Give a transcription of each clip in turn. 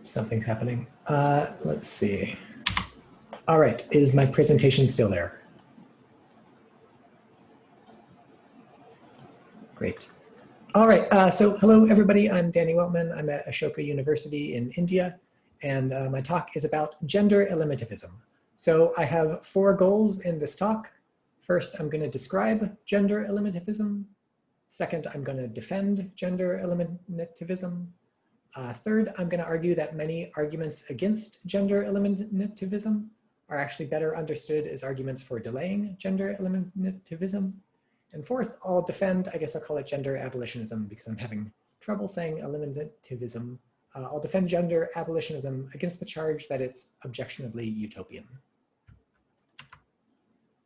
Something's happening. Let's see. All right, is my presentation still there? Great. All right, so hello everybody, I'm Danny Weltman. I'm at Ashoka University in India, and my talk is about gender eliminativism. So I have 4 goals in this talk. First, I'm gonna describe gender eliminativism. Second, I'm gonna defend gender eliminativism. Third, I'm going to argue that many arguments against gender eliminativism are actually better understood as arguments for delaying gender eliminativism. And fourth, I'll defend, I guess I'll call it gender abolitionism because I'm having trouble saying eliminativism. I'll defend gender abolitionism against the charge that it's objectionably utopian.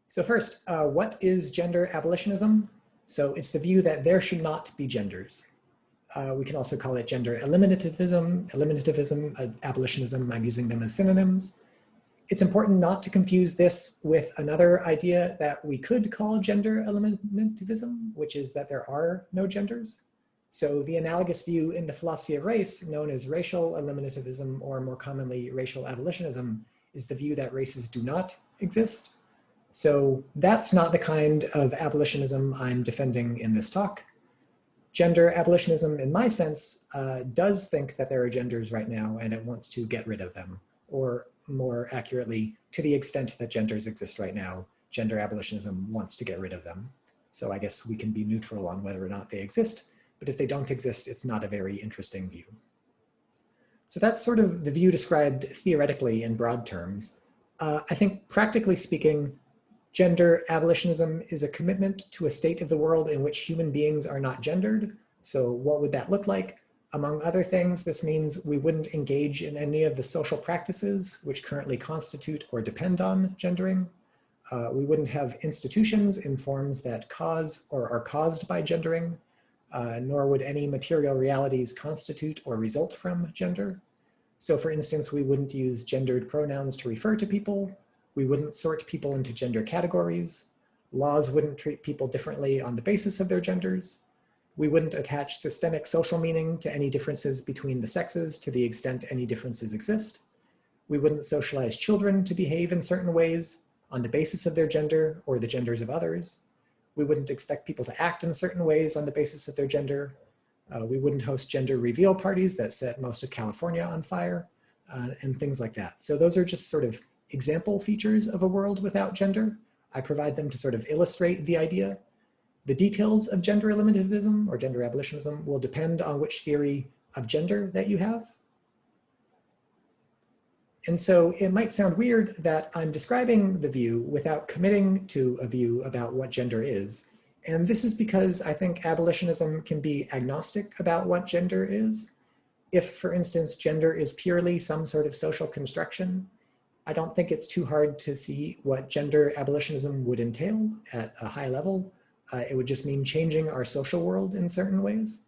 So first, what is gender abolitionism? So it's the view that there should not be genders. We can also call it gender eliminativism, abolitionism. I'm using them as synonyms. It's important not to confuse this with another idea that we could call gender eliminativism, which is that there are no genders. So the analogous view in the philosophy of race, known as racial eliminativism, or more commonly racial abolitionism, is the view that races do not exist. So that's not the kind of abolitionism I'm defending in this talk. Gender abolitionism, in my sense, does think that there are genders right now and it wants to get rid of them. Or more accurately, to the extent that genders exist right now, gender abolitionism wants to get rid of them. So I guess we can be neutral on whether or not they exist, but if they don't exist, it's not a very interesting view. So that's sort of the view described theoretically in broad terms. I think practically speaking, gender abolitionism is a commitment to a state of the world in which human beings are not gendered. So what would that look like? Among other things, this means we wouldn't engage in any of the social practices which currently constitute or depend on gendering. We wouldn't have institutions in forms that cause or are caused by gendering, nor would any material realities constitute or result from gender. So for instance, we wouldn't use gendered pronouns to refer to people. We wouldn't sort people into gender categories. Laws wouldn't treat people differently on the basis of their genders. We wouldn't attach systemic social meaning to any differences between the sexes to the extent any differences exist. We wouldn't socialize children to behave in certain ways on the basis of their gender or the genders of others. We wouldn't expect people to act in certain ways on the basis of their gender. We wouldn't host gender reveal parties that set most of California on fire and things like that. So those are just sort of example features of a world without gender. I provide them to sort of illustrate the idea. The details of gender eliminativism or gender abolitionism will depend on which theory of gender that you have. And so it might sound weird that I'm describing the view without committing to a view about what gender is. And this is because I think abolitionism can be agnostic about what gender is. If, for instance, gender is purely some sort of social construction, I don't think it's too hard to see what gender abolitionism would entail at a high level. It would just mean changing our social world in certain ways.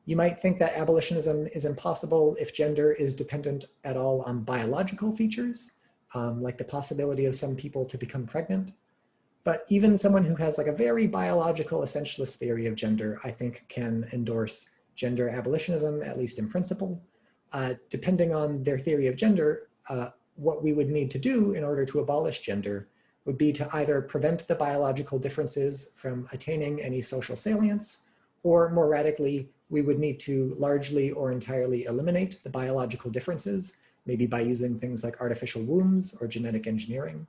You might think that abolitionism is impossible if gender is dependent at all on biological features, like the possibility of some people to become pregnant. But even someone who has like a very biological essentialist theory of gender, I think can endorse gender abolitionism, at least in principle. Depending on their theory of gender, what we would need to do in order to abolish gender would be to either prevent the biological differences from attaining any social salience, or more radically, we would need to largely or entirely eliminate the biological differences, maybe by using things like artificial wombs or genetic engineering.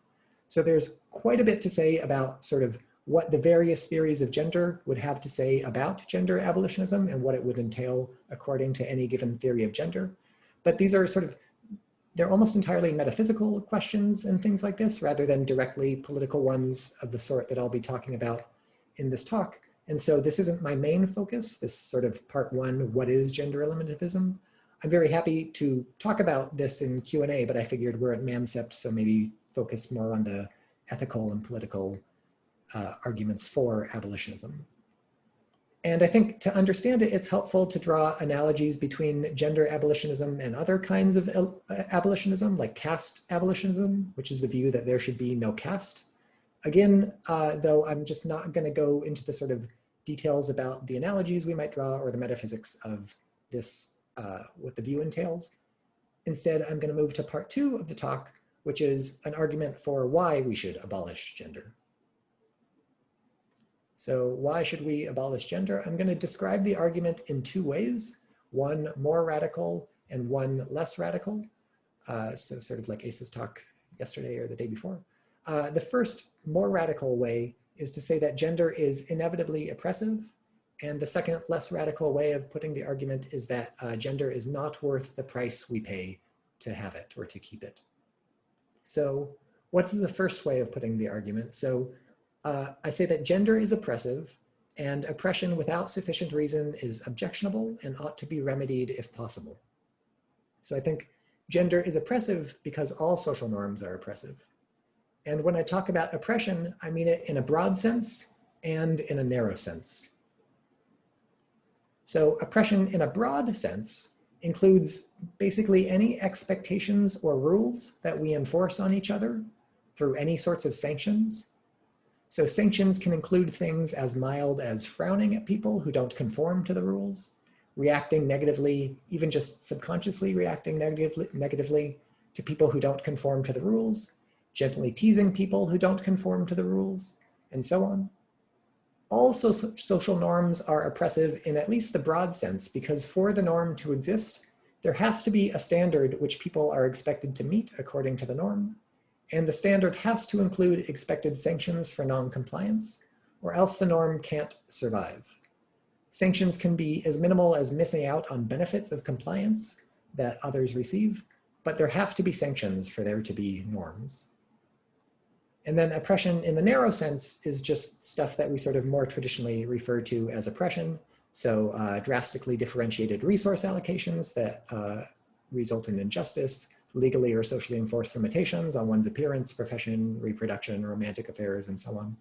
So there's quite a bit to say about sort of what the various theories of gender would have to say about gender abolitionism and what it would entail according to any given theory of gender. But these are sort of they're almost entirely metaphysical questions and things like this, rather than directly political ones of the sort that I'll be talking about in this talk. And so this isn't my main focus, this sort of part 1, what is gender eliminativism? I'm very happy to talk about this in Q&A, but I figured we're at Mancept, so maybe focus more on the ethical and political arguments for abolitionism. And I think to understand it, it's helpful to draw analogies between gender abolitionism and other kinds of abolitionism, like caste abolitionism, which is the view that there should be no caste. Again, though I'm just not going to go into the sort of details about the analogies we might draw or the metaphysics of this, what the view entails. Instead, I'm going to move to part 2 of the talk, which is an argument for why we should abolish gender. So why should we abolish gender? I'm going to describe the argument in 2 ways, one more radical and one less radical. So sort of like Ace's talk yesterday or the day before. The first more radical way is to say that gender is inevitably oppressive. And the second less radical way of putting the argument is that gender is not worth the price we pay to have it or to keep it. So what's the first way of putting the argument? So I say that gender is oppressive and oppression without sufficient reason is objectionable and ought to be remedied if possible. So I think gender is oppressive because all social norms are oppressive. And when I talk about oppression, I mean it in a broad sense and in a narrow sense. So oppression in a broad sense includes basically any expectations or rules that we enforce on each other through any sorts of sanctions. So sanctions can include things as mild as frowning at people who don't conform to the rules, reacting negatively, even just subconsciously reacting negatively to people who don't conform to the rules, gently teasing people who don't conform to the rules, and so on. All social norms are oppressive in at least the broad sense, because for the norm to exist, there has to be a standard which people are expected to meet according to the norm. And the standard has to include expected sanctions for non-compliance, or else the norm can't survive. Sanctions can be as minimal as missing out on benefits of compliance that others receive, but there have to be sanctions for there to be norms. And then oppression in the narrow sense is just stuff that we sort of more traditionally refer to as oppression. So drastically differentiated resource allocations that result in injustice, legally or socially enforced limitations on one's appearance, profession, reproduction, romantic affairs, and so on.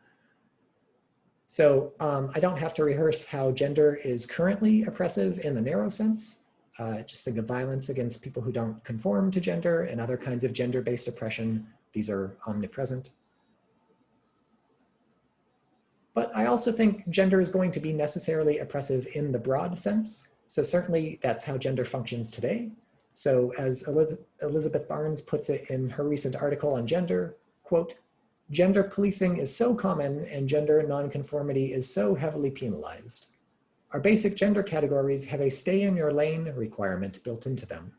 So I don't have to rehearse how gender is currently oppressive in the narrow sense. Just think of violence against people who don't conform to gender and other kinds of gender-based oppression. These are omnipresent. But I also think gender is going to be necessarily oppressive in the broad sense. So certainly that's how gender functions today. So as Elizabeth Barnes puts it in her recent article on gender, quote, "Gender policing is so common and gender nonconformity is so heavily penalized. Our basic gender categories have a stay in your lane requirement built into them.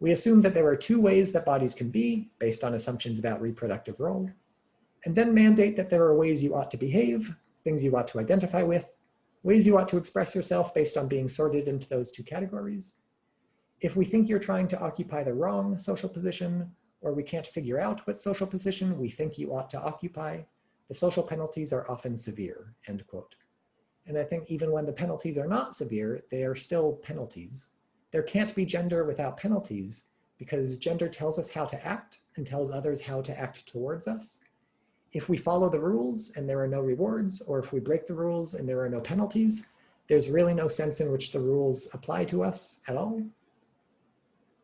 We assume that there are 2 ways that bodies can be based on assumptions about reproductive role, and then mandate that there are ways you ought to behave, things you ought to identify with, ways you ought to express yourself based on being sorted into those 2 categories. If we think you're trying to occupy the wrong social position, or we can't figure out what social position we think you ought to occupy, the social penalties are often severe," end quote. And I think even when the penalties are not severe, they are still penalties. There can't be gender without penalties, because gender tells us how to act and tells others how to act towards us. If we follow the rules and there are no rewards, or if we break the rules and there are no penalties, there's really no sense in which the rules apply to us at all.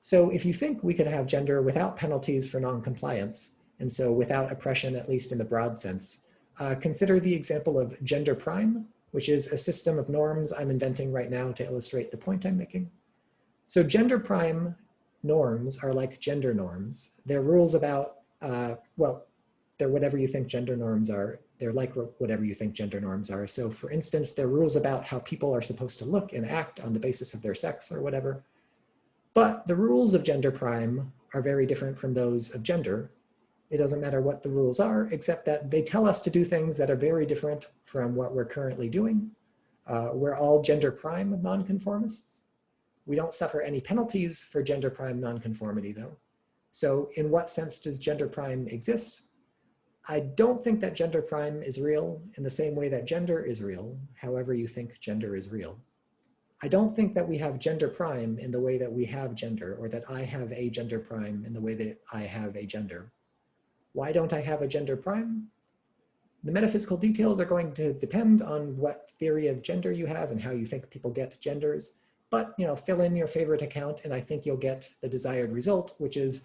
So if you think we could have gender without penalties for non-compliance, and so without oppression, at least in the broad sense, consider the example of gender prime, which is a system of norms I'm inventing right now to illustrate the point I'm making. So gender prime norms are like gender norms. They're rules about, well, they're whatever you think gender norms are. They're like whatever you think gender norms are. So for instance, they're rules about how people are supposed to look and act on the basis of their sex or whatever. But the rules of gender prime are very different from those of gender. It doesn't matter what the rules are, except that they tell us to do things that are very different from what we're currently doing. We're all gender prime nonconformists. We don't suffer any penalties for gender prime nonconformity though. So in what sense does gender prime exist? I don't think that gender prime is real in the same way that gender is real, however you think gender is real. I don't think that we have gender prime in the way that we have gender, or that I have a gender prime in the way that I have a gender. Why don't I have a gender prime? The metaphysical details are going to depend on what theory of gender you have and how you think people get genders. But fill in your favorite account and I think you'll get the desired result, which is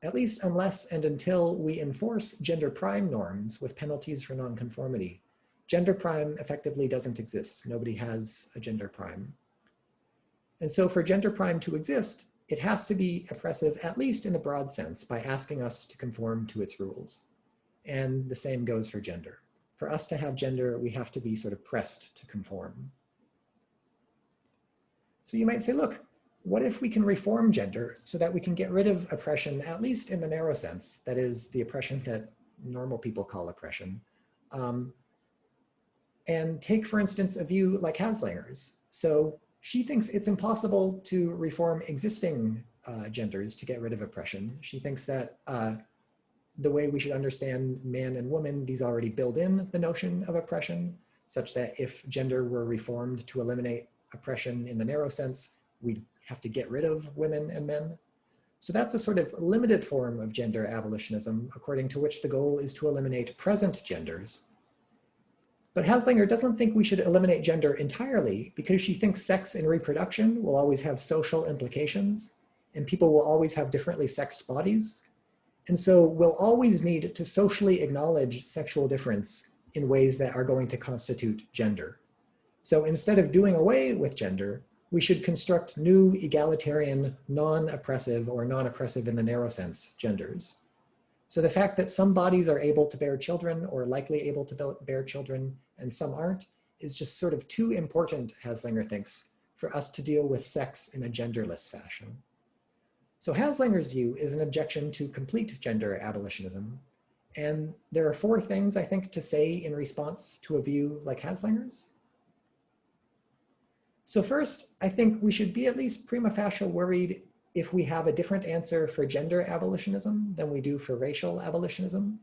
at least unless and until we enforce gender prime norms with penalties for nonconformity, gender prime effectively doesn't exist. Nobody has a gender prime. And so for gender prime to exist, it has to be oppressive, at least in the broad sense, by asking us to conform to its rules. And the same goes for gender. For us to have gender, we have to be sort of pressed to conform. So you might say, look, what if we can reform gender so that we can get rid of oppression, at least in the narrow sense, that is the oppression that normal people call oppression, and take, for instance, a view like Haslanger's. So she thinks it's impossible to reform existing genders to get rid of oppression. She thinks that the way we should understand man and woman, these already build in the notion of oppression, such that if gender were reformed to eliminate oppression in the narrow sense, we'd have to get rid of women and men. So that's a sort of limited form of gender abolitionism, according to which the goal is to eliminate present genders. But Haslanger doesn't think we should eliminate gender entirely because she thinks sex and reproduction will always have social implications and people will always have differently sexed bodies. And so we'll always need to socially acknowledge sexual difference in ways that are going to constitute gender. So instead of doing away with gender, we should construct new egalitarian, non-oppressive or non-oppressive in the narrow sense genders. So the fact that some bodies are able to bear children or likely able to bear children and some aren't is just sort of too important, Haslanger thinks, for us to deal with sex in a genderless fashion. So Haslanger's view is an objection to complete gender abolitionism. And there are 4 things, I think, to say in response to a view like Haslanger's. So first, I think we should be at least prima facie worried if we have a different answer for gender abolitionism than we do for racial abolitionism.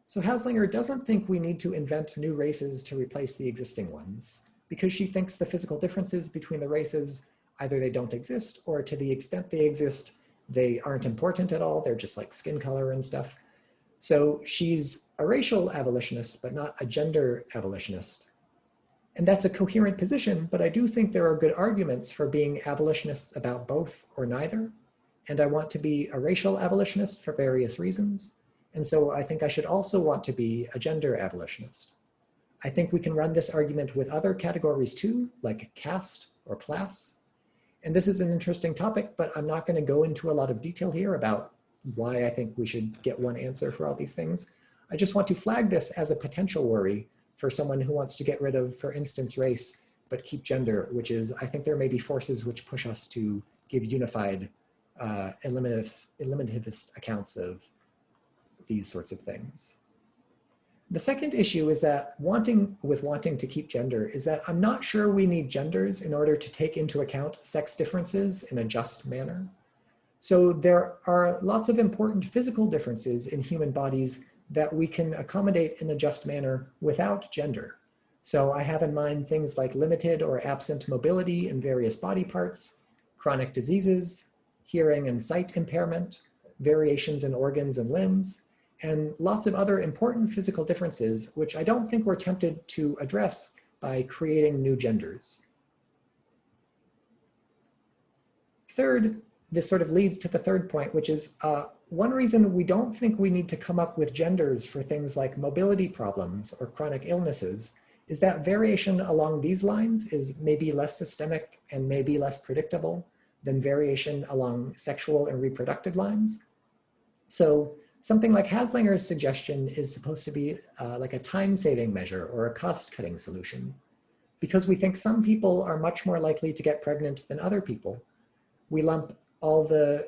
So Haslanger doesn't think we need to invent new races to replace the existing ones, because she thinks the physical differences between the races, either they don't exist, or to the extent they exist, they aren't important at all. They're just like skin color and stuff. So she's a racial abolitionist, but not a gender abolitionist. And that's a coherent position, but I do think there are good arguments for being abolitionists about both or neither. And I want to be a racial abolitionist for various reasons. And so I think I should also want to be a gender abolitionist. I think we can run this argument with other categories too, like caste or class. And this is an interesting topic, but I'm not going to go into a lot of detail here about why I think we should get one answer for all these things. I just want to flag this as a potential worry for someone who wants to get rid of, for instance, race, but keep gender, which is, I think there may be forces which push us to give unified eliminativist accounts of these sorts of things. The second issue is that wanting to keep gender is that I'm not sure we need genders in order to take into account sex differences in a just manner. So there are lots of important physical differences in human bodies that we can accommodate in a just manner without gender. So I have in mind things like limited or absent mobility in various body parts, chronic diseases, hearing and sight impairment, variations in organs and limbs, and lots of other important physical differences, which I don't think we're tempted to address by creating new genders. Third, this sort of leads to the third point, which is one reason we don't think we need to come up with genders for things like mobility problems or chronic illnesses is that variation along these lines is maybe less systemic and maybe less predictable than variation along sexual and reproductive lines. So something like Haslanger's suggestion is supposed to be like a time-saving measure or a cost-cutting solution. Because we think some people are much more likely to get pregnant than other people, we lump all the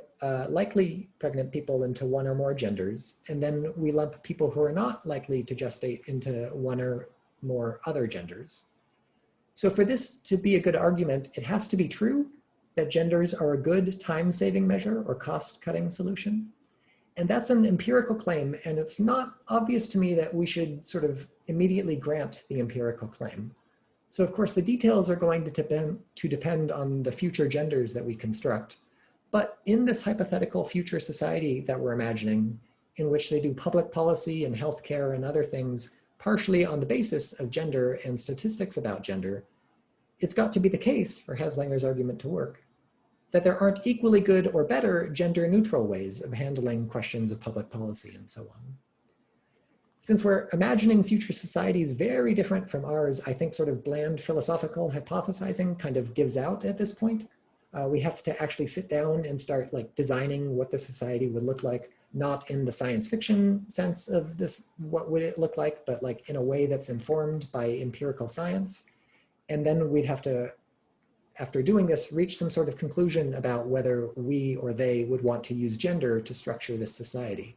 likely pregnant people into one or more genders, and then we lump people who are not likely to gestate into one or more other genders. So for this to be a good argument, it has to be true that genders are a good time-saving measure or cost-cutting solution. And that's an empirical claim, and it's not obvious to me that we should sort of immediately grant the empirical claim. So of course, the details are going to depend on the future genders that we construct. But in this hypothetical future society that we're imagining, in which they do public policy and healthcare and other things partially on the basis of gender and statistics about gender, it's got to be the case for Haslanger's argument to work that there aren't equally good or better gender-neutral ways of handling questions of public policy and so on. Since we're imagining future societies very different from ours, I think sort of bland philosophical hypothesizing kind of gives out at this point. We have to actually sit down and start like designing what the society would look like, not in the science fiction sense of this, what would it look like, but like in a way that's informed by empirical science. And then we'd have to, after doing this, reach some sort of conclusion about whether we or they would want to use gender to structure this society.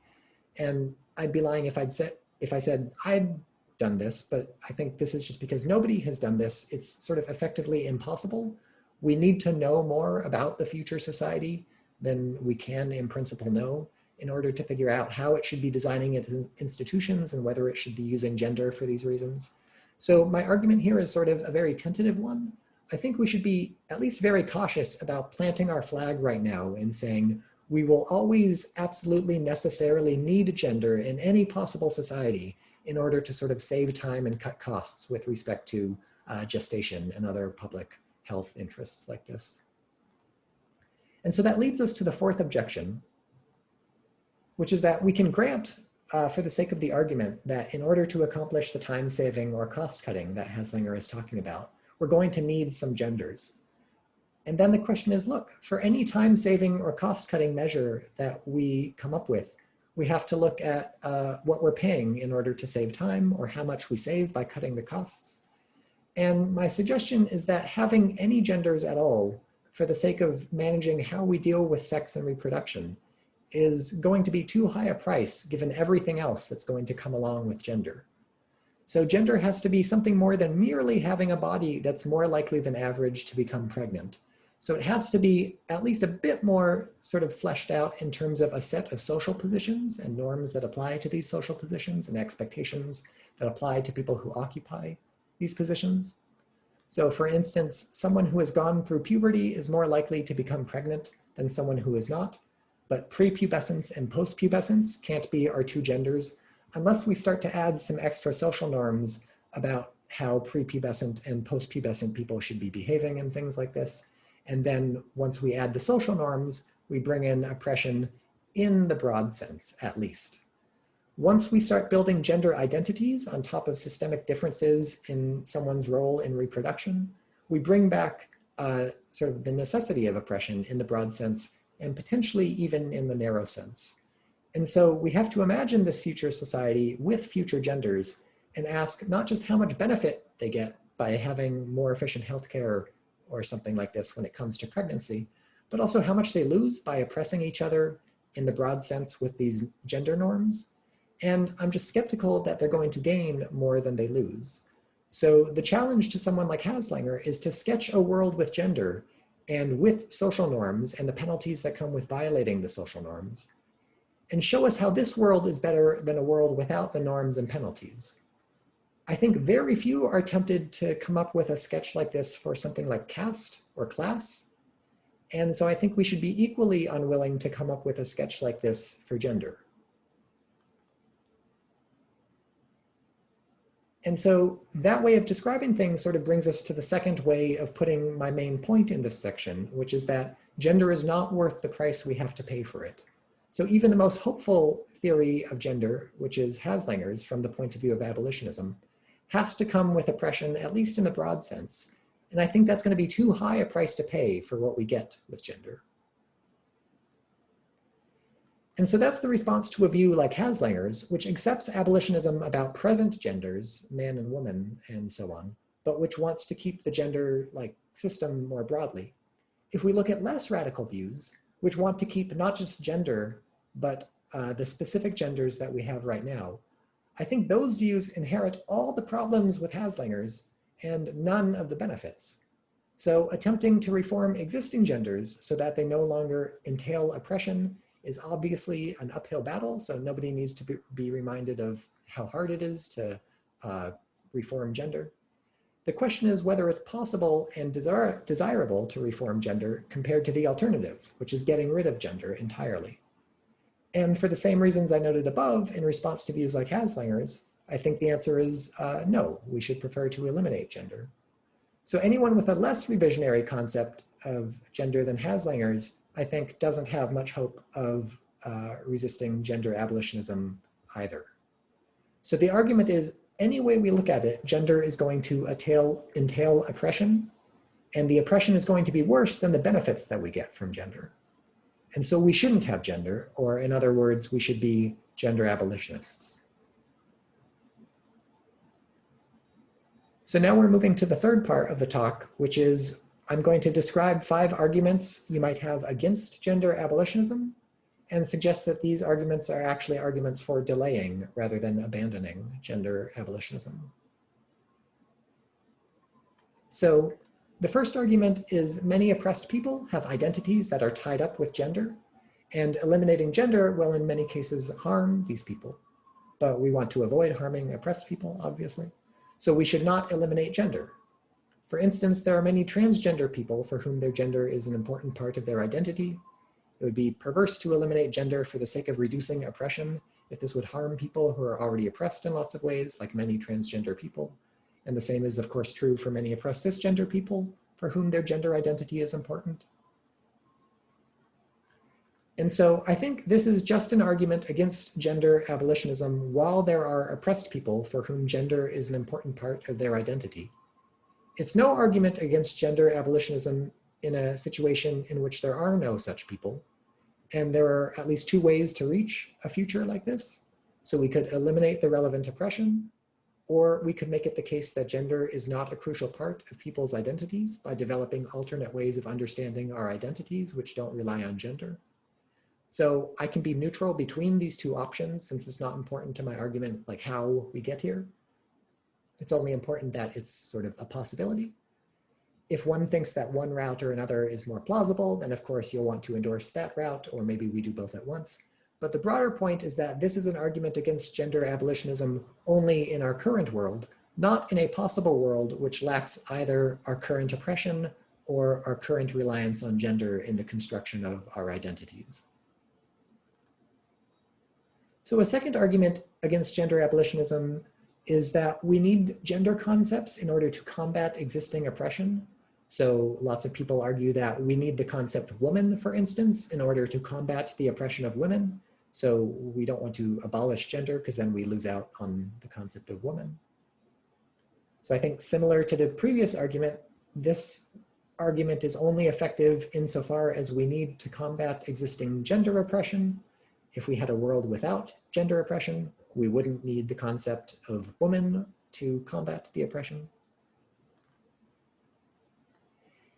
And I'd be lying if I said I'd done this, but I think this is just because nobody has done this. It's sort of effectively impossible. We need to know more about the future society than we can in principle know in order to figure out how it should be designing its institutions and whether it should be using gender for these reasons. So my argument here is sort of a very tentative one. I think we should be at least very cautious about planting our flag right now and saying, we will always absolutely necessarily need gender in any possible society in order to sort of save time and cut costs with respect to gestation and other public health interests like this. And so that leads us to the fourth objection, which is that we can grant, for the sake of the argument, that in order to accomplish the time saving or cost cutting that Haslinger is talking about, we're going to need some genders. And then the question is, look, for any time saving or cost cutting measure that we come up with, we have to look at what we're paying in order to save time or how much we save by cutting the costs. And my suggestion is that having any genders at all for the sake of managing how we deal with sex and reproduction is going to be too high a price given everything else that's going to come along with gender. So gender has to be something more than merely having a body that's more likely than average to become pregnant. So it has to be at least a bit more sort of fleshed out in terms of a set of social positions and norms that apply to these social positions and expectations that apply to people who occupy these positions. So for instance, someone who has gone through puberty is more likely to become pregnant than someone who is not, but prepubescence and postpubescence can't be our two genders unless we start to add some extra social norms about how prepubescent and postpubescent people should be behaving and things like this. And then once we add the social norms, we bring in oppression in the broad sense, at least. Once we start building gender identities on top of systemic differences in someone's role in reproduction, we bring back sort of the necessity of oppression in the broad sense and potentially even in the narrow sense. And so we have to imagine this future society with future genders and ask not just how much benefit they get by having more efficient healthcare or something like this when it comes to pregnancy, but also how much they lose by oppressing each other in the broad sense with these gender norms. And I'm just skeptical that they're going to gain more than they lose. So the challenge to someone like Haslinger is to sketch a world with gender and with social norms and the penalties that come with violating the social norms, and show us how this world is better than a world without the norms and penalties. I think very few are tempted to come up with a sketch like this for something like caste or class. And so I think we should be equally unwilling to come up with a sketch like this for gender. And so that way of describing things sort of brings us to the second way of putting my main point in this section, which is that gender is not worth the price we have to pay for it. So even the most hopeful theory of gender, which is Haslinger's from the point of view of abolitionism, has to come with oppression, at least in the broad sense. And I think that's going to be too high a price to pay for what we get with gender. And so that's the response to a view like Haslinger's, which accepts abolitionism about present genders, man and woman, and so on, but which wants to keep the gender like system more broadly. If we look at less radical views, which want to keep not just gender, but the specific genders that we have right now, I think those views inherit all the problems with Haslinger's and none of the benefits. So attempting to reform existing genders so that they no longer entail oppression is obviously an uphill battle, so nobody needs to be reminded of how hard it is to reform gender. The question is whether it's possible and desirable to reform gender compared to the alternative, which is getting rid of gender entirely. And for the same reasons I noted above, in response to views like Haslinger's, I think the answer is no, we should prefer to eliminate gender. So anyone with a less revisionary concept of gender than Haslinger's, I think, doesn't have much hope of resisting gender abolitionism either. So the argument is, any way we look at it, gender is going to entail oppression. And the oppression is going to be worse than the benefits that we get from gender. And so we shouldn't have gender, or in other words, we should be gender abolitionists. So now we're moving to the third part of the talk, which is I'm going to describe 5 arguments you might have against gender abolitionism and suggest that these arguments are actually arguments for delaying rather than abandoning gender abolitionism. So the first argument is many oppressed people have identities that are tied up with gender, and eliminating gender will in many cases harm these people. But we want to avoid harming oppressed people, obviously. So we should not eliminate gender. For instance, there are many transgender people for whom their gender is an important part of their identity. It would be perverse to eliminate gender for the sake of reducing oppression if this would harm people who are already oppressed in lots of ways, like many transgender people. And the same is, of course, true for many oppressed cisgender people for whom their gender identity is important. And so I think this is just an argument against gender abolitionism while there are oppressed people for whom gender is an important part of their identity. It's no argument against gender abolitionism in a situation in which there are no such people. And there are at least 2 ways to reach a future like this. So we could eliminate the relevant oppression, or we could make it the case that gender is not a crucial part of people's identities by developing alternate ways of understanding our identities which don't rely on gender. So I can be neutral between these 2 options since it's not important to my argument like how we get here. It's only important that it's sort of a possibility. If one thinks that one route or another is more plausible, then of course you'll want to endorse that route, or maybe we do both at once. But the broader point is that this is an argument against gender abolitionism only in our current world, not in a possible world which lacks either our current oppression or our current reliance on gender in the construction of our identities. So a second argument against gender abolitionism is that we need gender concepts in order to combat existing oppression. So lots of people argue that we need the concept woman, for instance, in order to combat the oppression of women. So we don't want to abolish gender because then we lose out on the concept of woman. So I think similar to the previous argument, this argument is only effective insofar as we need to combat existing gender oppression. If we had a world without gender oppression, we wouldn't need the concept of woman to combat the oppression.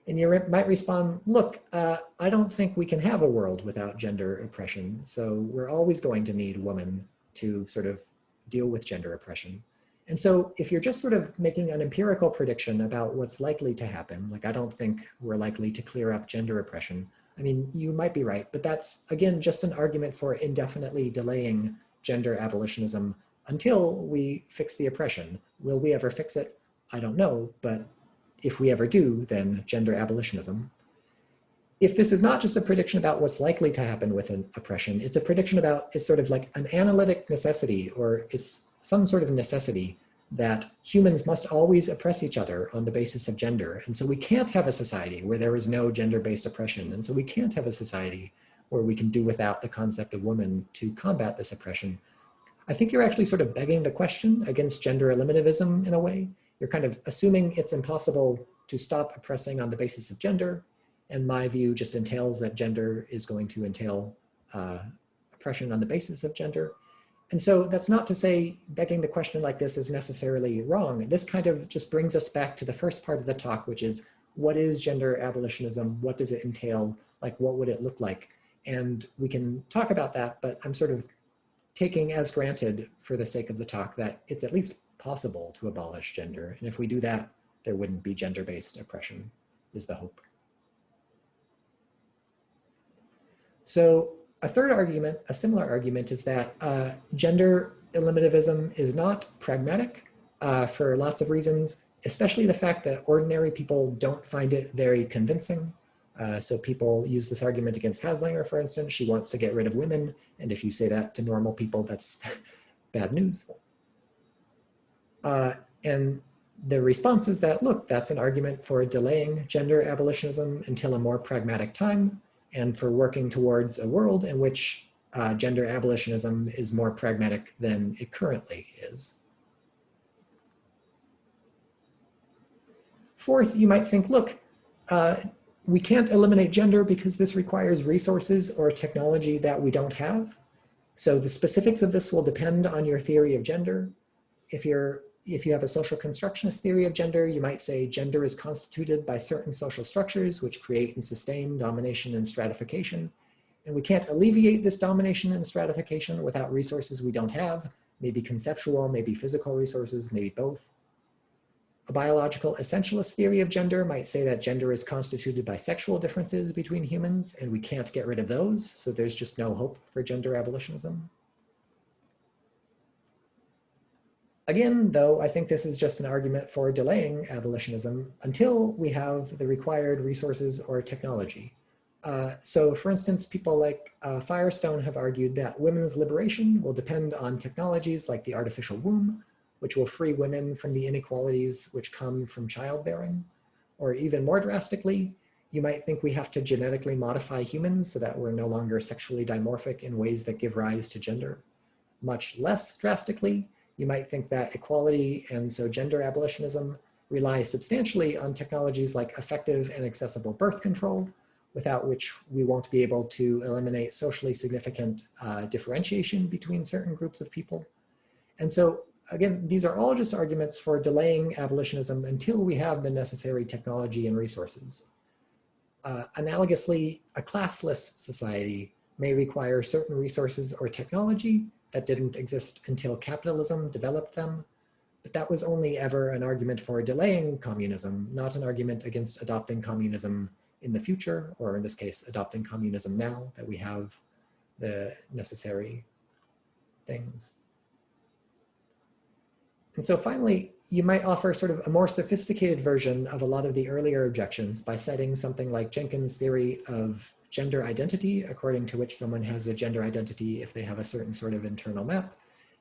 And you might respond, look, I don't think we can have a world without gender oppression. So we're always going to need woman to sort of deal with gender oppression. And so if you're just sort of making an empirical prediction about what's likely to happen, like I don't think we're likely to clear up gender oppression, I mean, you might be right, but that's, again, just an argument for indefinitely delaying gender abolitionism until we fix the oppression. Will we ever fix it? I don't know, but if we ever do, then gender abolitionism. If this is not just a prediction about what's likely to happen with an oppression, it's a prediction about, it's sort of like an analytic necessity, or it's some sort of necessity that humans must always oppress each other on the basis of gender. And so we can't have a society where there is no gender-based oppression. And so we can't have a society where we can do without the concept of woman to combat this oppression. I think you're actually sort of begging the question against gender eliminativism in a way. You're kind of assuming it's impossible to stop oppressing on the basis of gender. And my view just entails that gender is going to entail oppression on the basis of gender. And so that's not to say begging the question like this is necessarily wrong. This kind of just brings us back to the first part of the talk, which is what is gender abolitionism? What does it entail? Like, what would it look like? And we can talk about that, but I'm sort of taking as granted for the sake of the talk that it's at least possible to abolish gender. And if we do that, there wouldn't be gender-based oppression, is the hope. So a third argument, a similar argument, is that gender eliminativism is not pragmatic for lots of reasons, especially the fact that ordinary people don't find it very convincing. So people use this argument against Haslinger, for instance. She wants to get rid of women. And if you say that to normal people, that's bad news. And the response is that, look, that's an argument for delaying gender abolitionism until a more pragmatic time, and for working towards a world in which gender abolitionism is more pragmatic than it currently is. Fourth, you might think, look, We can't eliminate gender because this requires resources or technology that we don't have. So the specifics of this will depend on your theory of gender. If you have a social constructionist theory of gender, you might say gender is constituted by certain social structures which create and sustain domination and stratification. And we can't alleviate this domination and stratification without resources we don't have, maybe conceptual, maybe physical resources, maybe both. A biological essentialist theory of gender might say that gender is constituted by sexual differences between humans, and we can't get rid of those, so there's just no hope for gender abolitionism. Again, though, I think this is just an argument for delaying abolitionism until we have the required resources or technology. So for instance, people like Firestone have argued that women's liberation will depend on technologies like the artificial womb, which will free women from the inequalities which come from childbearing. Or even more drastically, you might think we have to genetically modify humans so that we're no longer sexually dimorphic in ways that give rise to gender. Much less drastically, you might think that equality and so gender abolitionism rely substantially on technologies like effective and accessible birth control, without which we won't be able to eliminate socially significant differentiation between certain groups of people. And so again, these are all just arguments for delaying abolitionism until we have the necessary technology and resources. Analogously, a classless society may require certain resources or technology that didn't exist until capitalism developed them, but that was only ever an argument for delaying communism, not an argument against adopting communism in the future, or in this case, adopting communism now that we have the necessary things. And so finally, you might offer sort of a more sophisticated version of a lot of the earlier objections by citing something like Jenkins' theory of gender identity, according to which someone has a gender identity if they have a certain sort of internal map.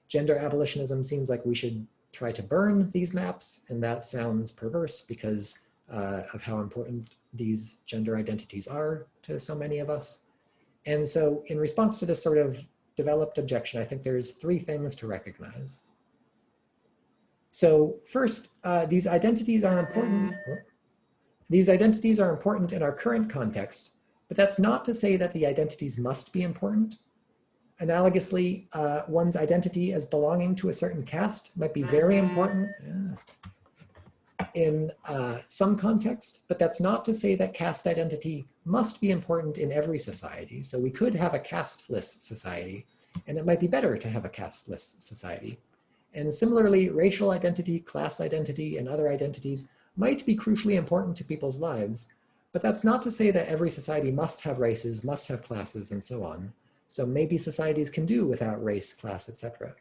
Gender abolitionism seems like we should try to burn these maps, and that sounds perverse because of how important these gender identities are to so many of us. And so in response to this sort of developed objection, I think there's three things to recognize. So first, these identities are important. These identities are important in our current context, but that's not to say that the identities must be important. Analogously, one's identity as belonging to a certain caste might be very important in some context, but that's not to say that caste identity must be important in every society. So we could have a casteless society, and it might be better to have a casteless society. And similarly, racial identity, class identity, and other identities might be crucially important to people's lives, but that's not to say that every society must have races, must have classes, and so on. So maybe societies can do without race, class, etc.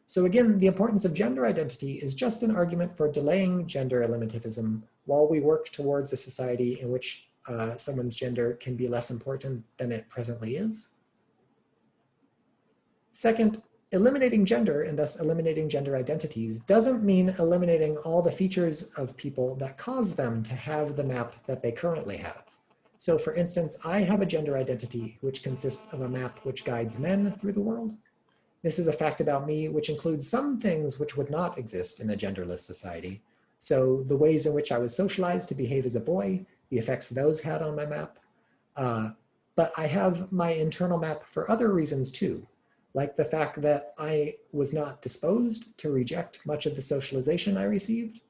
So again, the importance of gender identity is just an argument for delaying gender eliminativism while we work towards a society in which someone's gender can be less important than it presently is. Second, eliminating gender, and thus eliminating gender identities, doesn't mean eliminating all the features of people that cause them to have the map that they currently have. So for instance, I have a gender identity which consists of a map which guides men through the world. This is a fact about me which includes some things which would not exist in a genderless society. So the ways in which I was socialized to behave as a boy, the effects those had on my map. But I have my internal map for other reasons too, like the fact that I was not disposed to reject much of the socialization I received,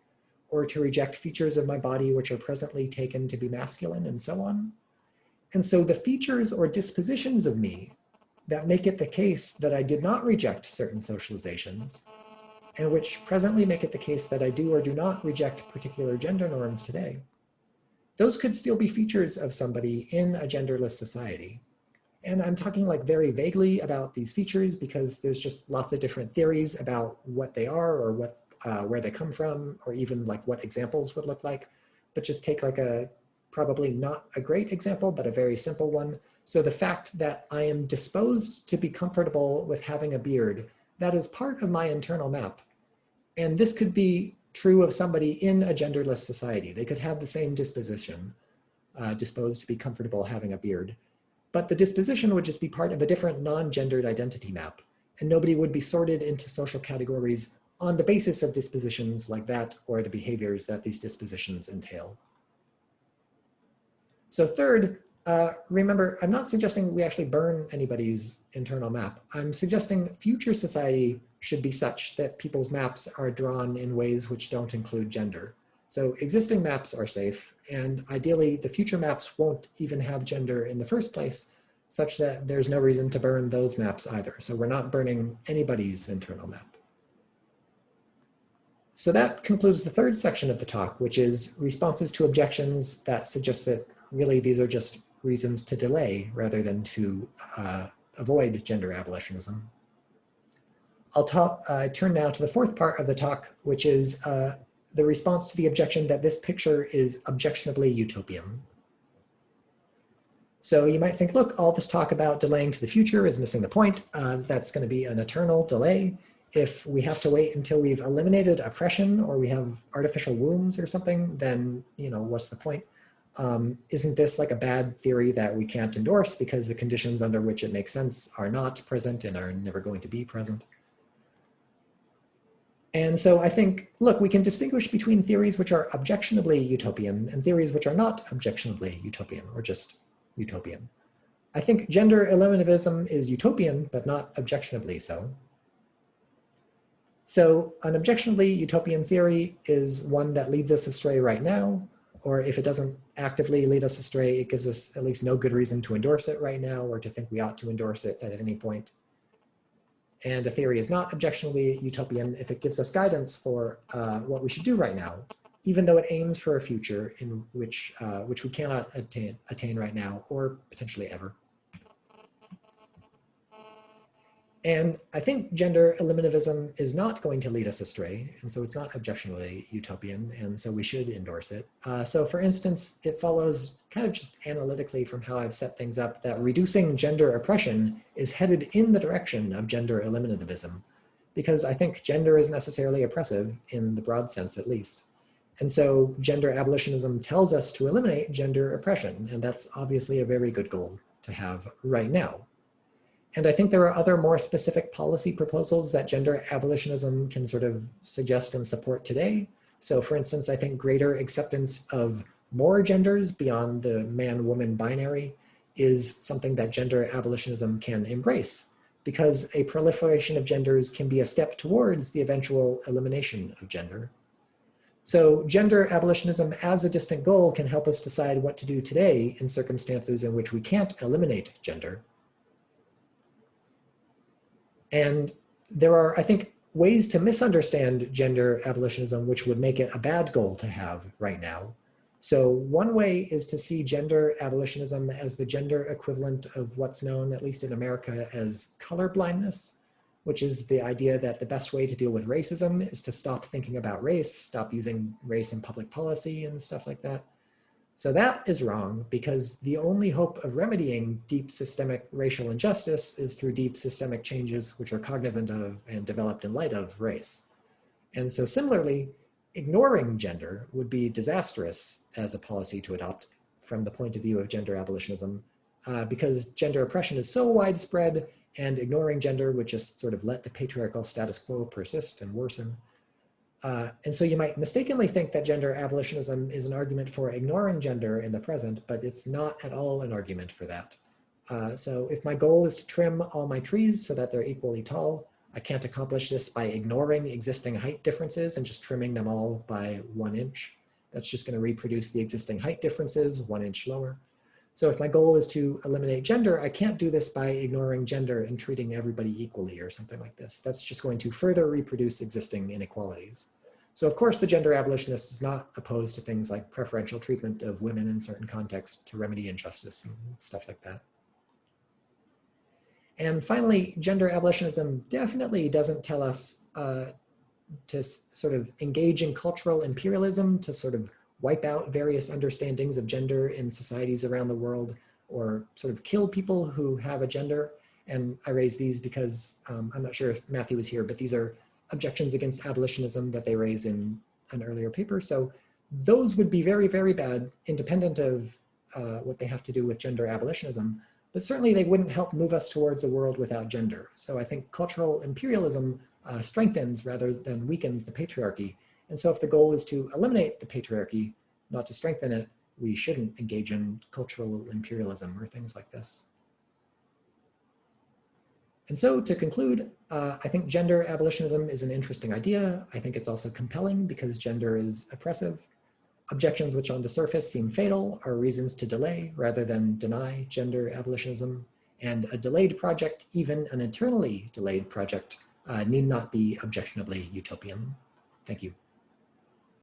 or to reject features of my body which are presently taken to be masculine, and so on. And so the features or dispositions of me that make it the case that I did not reject certain socializations, and which presently make it the case that I do or do not reject particular gender norms today, those could still be features of somebody in a genderless society. And I'm talking like very vaguely about these features because there's just lots of different theories about what they are or what, where they come from, or even like what examples would look like. But just take like a, probably not a great example, but a very simple one. So the fact that I am disposed to be comfortable with having a beard, that is part of my internal map. And this could be true of somebody in a genderless society. They could have the same disposition, disposed to be comfortable having a beard. But the disposition would just be part of a different non-gendered identity map, and nobody would be sorted into social categories on the basis of dispositions like that or the behaviors that these dispositions entail. So third, remember, I'm not suggesting we actually burn anybody's internal map. I'm suggesting future society should be such that people's maps are drawn in ways which don't include gender. So existing maps are safe, and ideally the future maps won't even have gender in the first place, such that there's no reason to burn those maps either. So we're not burning anybody's internal map. So that concludes the third section of the talk, which is responses to objections that suggest that really these are just reasons to delay rather than to avoid gender abolitionism. I'll turn now to the fourth part of the talk, which is the response to the objection that this picture is objectionably utopian. So you might think, look, all this talk about delaying to the future is missing the point. That's going to be an eternal delay. If we have to wait until we've eliminated oppression or we have artificial wombs or something, then what's the point? Isn't this like a bad theory that we can't endorse because the conditions under which it makes sense are not present and are never going to be present? And so I think, look, we can distinguish between theories which are objectionably utopian and theories which are not objectionably utopian or just utopian. I think gender eliminativism is utopian, but not objectionably so. So an objectionably utopian theory is one that leads us astray right now, or if it doesn't actively lead us astray, it gives us at least no good reason to endorse it right now or to think we ought to endorse it at any point. And a theory is not objectionably utopian if it gives us guidance for what we should do right now, even though it aims for a future in which we cannot attain right now or potentially ever. And I think gender eliminativism is not going to lead us astray, and so it's not objectionably utopian, and so we should endorse it. So for instance, it follows kind of just analytically from how I've set things up that reducing gender oppression is headed in the direction of gender eliminativism, because I think gender is necessarily oppressive in the broad sense at least. And so gender abolitionism tells us to eliminate gender oppression, and that's obviously a very good goal to have right now. And I think there are other more specific policy proposals that gender abolitionism can sort of suggest and support today. So for instance, I think greater acceptance of more genders beyond the man-woman binary is something that gender abolitionism can embrace, because a proliferation of genders can be a step towards the eventual elimination of gender. So gender abolitionism as a distant goal can help us decide what to do today in circumstances in which we can't eliminate gender. And there are, I think, ways to misunderstand gender abolitionism which would make it a bad goal to have right now. So one way is to see gender abolitionism as the gender equivalent of what's known, at least in America, as colorblindness, which is the idea that the best way to deal with racism is to stop thinking about race, stop using race in public policy and stuff like that. So that is wrong, because the only hope of remedying deep systemic racial injustice is through deep systemic changes which are cognizant of and developed in light of race. And so similarly, ignoring gender would be disastrous as a policy to adopt from the point of view of gender abolitionism, because gender oppression is so widespread, and ignoring gender would just sort of let the patriarchal status quo persist and worsen. And so you might mistakenly think that gender abolitionism is an argument for ignoring gender in the present, but it's not at all an argument for that. So if my goal is to trim all my trees so that they're equally tall, I can't accomplish this by ignoring existing height differences and just trimming them all by 1 inch. That's just going to reproduce the existing height differences 1 inch lower. So if my goal is to eliminate gender, I can't do this by ignoring gender and treating everybody equally or something like this. That's just going to further reproduce existing inequalities. So of course the gender abolitionist is not opposed to things like preferential treatment of women in certain contexts to remedy injustice and stuff like that. And finally, gender abolitionism definitely doesn't tell us to sort of engage in cultural imperialism, to sort of wipe out various understandings of gender in societies around the world, or sort of kill people who have a gender. And I raise these because I'm not sure if Matthew was here, but these are objections against abolitionism that they raise in an earlier paper. So those would be very, very bad, independent of what they have to do with gender abolitionism, but certainly they wouldn't help move us towards a world without gender. So I think cultural imperialism strengthens rather than weakens the patriarchy. And so if the goal is to eliminate the patriarchy, not to strengthen it, we shouldn't engage in cultural imperialism or things like this. And so to conclude, I think gender abolitionism is an interesting idea. I think it's also compelling because gender is oppressive. Objections which on the surface seem fatal are reasons to delay rather than deny gender abolitionism. And a delayed project, even an eternally delayed project, need not be objectionably utopian. Thank you.